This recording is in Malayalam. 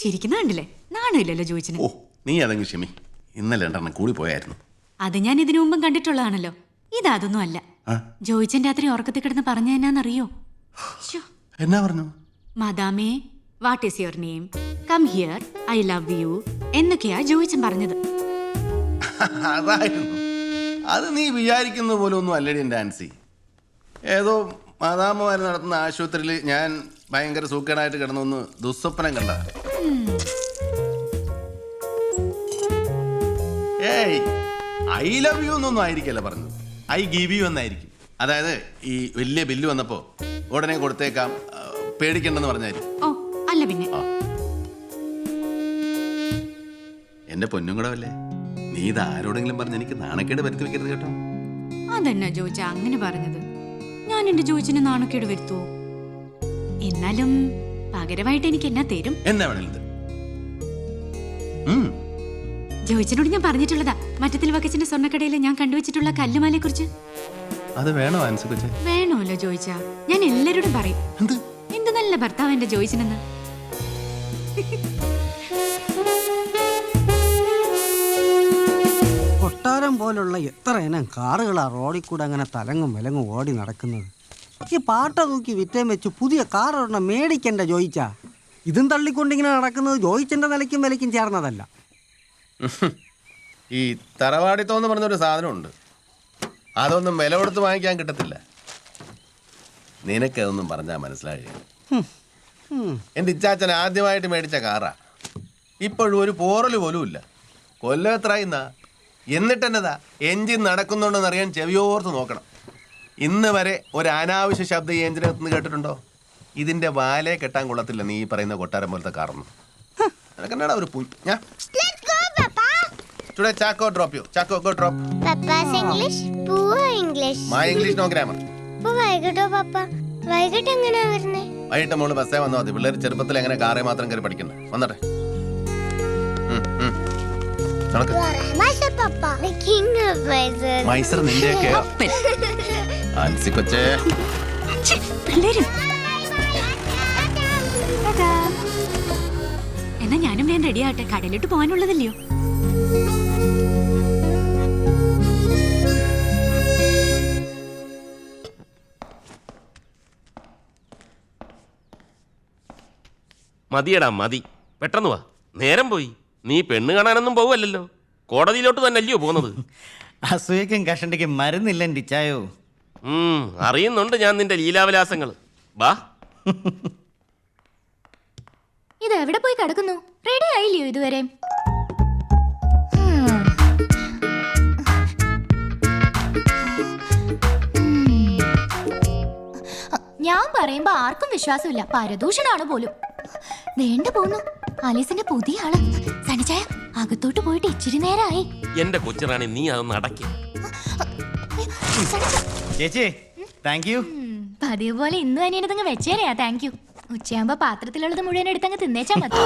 ചിരിക്കുന്ന കണ്ടില്ലേ? നാണമില്ലല്ലോ ജോയിച്ചിന്. ഓ, നീ അതങ്ങ് ക്ഷമി. ഇന്നലെ 2 കൂടി പോയായിരുന്നു. അത് ഞാൻ ഇതിനു മുമ്പും കണ്ടിട്ടുള്ളതാണല്ലോ. ഇതൊന്നും അല്ല. ജോയിച്ചൻ രാത്രി ഉറക്കത്തിൽ കിടന്ന് പറഞ്ഞ എന്നാന്നറിയോ? എന്നാ പറഞ്ഞു? മദാമേ, what is your name? Come here, I love you എന്നൊക്കെയാ ജോയിച്ചൻ പറഞ്ഞത്. അതായിരുന്നു. അത് നീ വിചാരിക്കുന്ന പോലെ ഒന്നും അല്ലടി എൻ്റെ ആൻസി. ഏതോ മാതാമ്മമാർ നടത്തുന്ന ആശുപത്രിയിൽ ഞാൻ ഭയങ്കര സൂക്കേടായിട്ട് കിടന്നൊന്ന് ദുസ്വപ്നം കണ്ട. ഏയ്, ഐ ലവ് യു എന്നൊന്നും ആയിരിക്കല്ല പറഞ്ഞത്. ഐ ഗിവ് യു എന്നായിരിക്കും. അതായത് ഈ വലിയ ബില്ല് വന്നപ്പോ ഉടനെ കൊടുത്തേക്കാം, പേടിക്കണ്ടെന്ന് പറഞ്ഞായിരിക്കും. ഓ അല്ല പിന്നെ. എന്റെ പൊന്നും കൂടെ അല്ലേ, നീ ഇത് ആരോടെങ്കിലും പറഞ്ഞ് എനിക്ക് നാണക്കേട് വരുത്തി വെക്കരുത് കേട്ടോ. അതെന്നാ ജോയിച്ച അങ്ങനെ പറഞ്ഞത്? ഞാൻ എന്റെ ജോയിച്ചിന് നാണക്കേട് വരുത്തുവോ? എന്നാലും പകരമായിട്ട് എനിക്ക് എന്നാ തരും? എന്നാ വേണേലും ജോയിച്ചിനോട് ഞാൻ പറഞ്ഞിട്ടുള്ളതാ, മറ്റത്തിൽ വക്കച്ചിന്റെ സ്വർണ്ണക്കടയിൽ ഞാൻ കണ്ടുവച്ചിട്ടുള്ള കല്ലുമാലയെ കുറിച്ച്. അത് വേണോ ആൻസി കൊച്ചേ? വേണമല്ലോ ജോയിച്ച. ഞാൻ എല്ലാരോടും പറയും എന്ത് നല്ല ഭർത്താവ് എന്റെ ജോയിച്ചിനെന്ന്. കൊട്ടാരം പോലുള്ള എത്ര ഇനം കാറുകളാ റോഡിൽ കൂടെ അങ്ങനെ തലങ്ങും വിലങ്ങും ഓടി നടക്കുന്നത്. ഈ പാട്ട തൂക്കി വിറ്റേം വെച്ച് പുതിയ കാർ ഒരെണ്ണം മേടിക്കണ്ട ജോയിച്ച. ഇതും തള്ളിക്കൊണ്ടിങ്ങനെ നടക്കുന്നത് ജോയിച്ചന്റെ നിലയ്ക്കും വിലയ്ക്കും ചേർന്നതല്ല. ഈ തറവാടിത്തോന്ന് പറഞ്ഞൊരു സാധനമുണ്ട്, അതൊന്നും വില കൊടുത്ത് വാങ്ങിക്കാൻ കിട്ടത്തില്ല. നിനക്കതൊന്നും പറഞ്ഞാൽ മനസ്സിലായി. എൻ്റെ ഇച്ചാച്ചൻ ആദ്യമായിട്ട് മേടിച്ച കാറാ. ഇപ്പോഴും ഒരു പോറൽ പോലും ഇല്ല. കൊല്ലം എത്രയുന്നാ, എന്നിട്ടെന്നതാ എൻജിൻ നടക്കുന്നുണ്ടോന്ന് അറിയാൻ ചെവിയോർത്ത് നോക്കണം. ഇന്ന് വരെ ഒരു അനാവശ്യ ശബ്ദം ഈ എഞ്ചിനകത്ത് നിന്ന് കേട്ടിട്ടുണ്ടോ? ഇതിന്റെ വാലേ കെട്ടാൻ കൊള്ളത്തില്ല നീ പറയുന്ന കൊട്ടാരം പോലത്തെ കാറൊന്നും. നിനക്കെന്നാടാ ഒരു ഞാൻ Today Chaco drop you. Chaco go drop. Papa's English, poor English. My English no grammar. ഇപ്പൊ വൈകിട്ടോ പപ്പ? വൈകിട്ട് എങ്ങനെയാ വരുന്നേ? വൈകിട്ട് മോള് ബസ്സേ വന്നാൽ മതി. പിള്ളേർ ചെറുപ്പത്തിൽ എങ്ങനെ കാറേ മാത്രം കയറി പഠിക്കണ്ട. വന്നട്ടെ. മൈസർ നിന്റെയൊക്കെ ആൻസി കൊച്ചേ. എന്നാ ഞാനും വേഗം റെഡി ആവട്ടെ, കടയിലോട്ട് പോകാനുള്ളതല്ലയോ. മതിയടാ മതി, പെട്ടെന്ന് വാ, നേരം പോയി. നീ പെണ്ണ് കാണാനൊന്നും പോവല്ലോ, കോടതിയിലോട്ട് തന്നെ അല്ലയോ പോകുന്നത്? അസൂയക്കും കഷണ്ടിക്കും മരുന്നില്ല ടിച്ചായോ. അറിയുന്നുണ്ട് ഞാൻ നിന്റെ ലീലാവിലാസങ്ങൾ. വാ. ഇത് എവിടെ പോയി കിടക്കുന്നു? റെഡി ആയില്ലയോ ഇതുവരെ? ഞാൻ പറയുമ്പോ ആർക്കും വിശ്വാസമില്ല, പരദൂഷണാണ് പോലും. വേണ്ട പോന്നു ആലീസിന്റെ പുതിയ ആള്. സണിച്ചായ അകത്തോട്ട് പോയിട്ട് ഇച്ചിരി നേരമായി. എന്റെ കൊച്ചിറാണി, നീ അതൊന്ന് അടയ്ക്ക. ചേച്ചി താങ്ക് യു. പതിവ് പോലെ ഇന്നും അനിയനതങ്ങ് വെച്ചേനെയാ. Thank you. ഉച്ചയാകുമ്പോ പാത്രത്തിലുള്ളത് മുഴുവൻ എടുത്തങ്ങ് തിന്നേച്ചാ മതി.